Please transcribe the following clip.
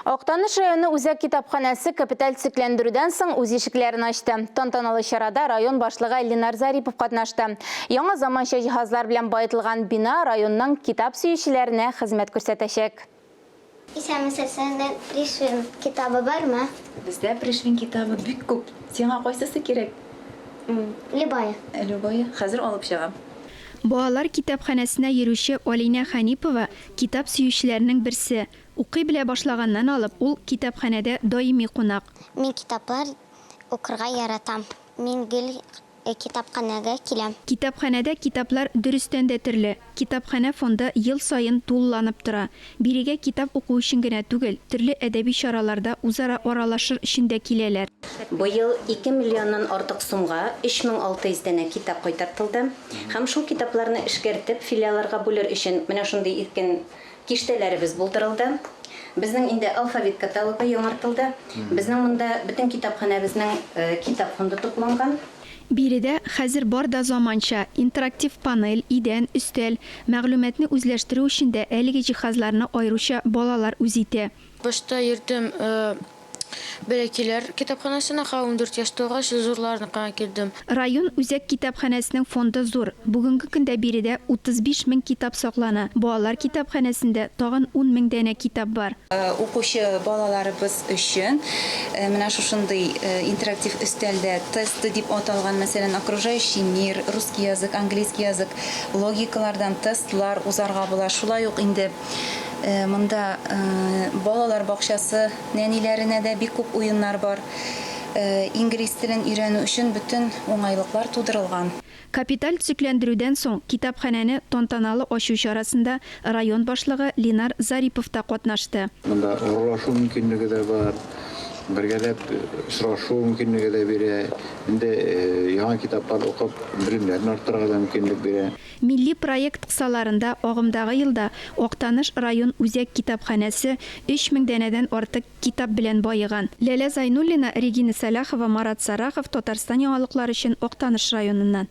Октаныш районы Үзәк китапханасы капиталь циклендирүүдән соң үз ишекләрен ачты. Тантаналы чарада район башлыгы Ленар Зарипов катнашты. Яңа заманча җиһазлар белән баетылган бина районның китап сөючеләренә хезмәт күрсәтәчәк. Сәнде Пришвин китабы бармы? Бездә Пришвин китабы бик күп. Сиңа кайсысы кирәк? Любая. Любая. Хәзер алып чыгам. Балалар китапханәсенә йөрүче Алина Ханипова китап сөючеләренең берсе. Укый белә башлаганнан алып, ул китапханәдә даими кунак. Мин китаплар укырга яратам. Мин гел китапханәгә киләм. Китапханәдә китаплар дөрестән дә төрле. Китапханә фонды ел сайын тулыланып тора. Бирегә китап уку өчен генә түгел, төрле әдәби чараларда үзара аралашыр өчен дә киләләр. Быел 2 миллионнан артык сумга 3600 дәнә китап кайтартылды. Һәм шул китапларны эшкәртеп филиалларга бүлер өчен менә шундый иркен киштәләребез булдырылды. Безнең инде алфавит каталогы яңартылды. Безнең монда бөтен китапханәбезнең китап фонды тупланган. Биредә хәзер бар да заманча, интерактив панель, идән, өстәл, мәгълүматны үзләштерү өчен дә әлеге җиһазларны аеруча балалар үз итә. Башта йөрдем Бәләкиләр китапханасына 14 яшь тулгач зурларныкына килдем. Район үзәк китапханәсенең фонды зур. Бүгенге көндә биредә 35 мең китап саклана. Балалар китапханәсендә тагын 10 мең дәнә китап бар. Укучы балаларыбыз өчен менә шушындый интерактив өстәлдә тесты дип аталган, мәсәлән, окружающий мир, русский язык, английский язык, логикалардан тестлар узарга була. Шулай ук инде монда балалар бакчасы нәниләренә дә бик күп уеннар бар. Инглиз телен өйрәнү өчен бөтен уңайлыклар тудырылган. Капиталь циклендирүүдән соң китапханәне тантаналы ачу чарасында район башлыгы Ленар Зарипов та катнашты. Монда уралашу мөмкинлеге дә бар. Бергәләп очрашу мөмкинлеге дә бирә. Инде яңа китаплар укып, белемнәрне арттырырга да мөмкинлек бирә. Милли проект кысаларында агымдагы елда Октаныш район үзәк китапханәсе 3000 дәнәдән артык китап белән байыган. Ләлә Зайнуллина, Регина Салахова, Марат Сарахов, Татарстан яңалыклары өчен Октаныш районыннан.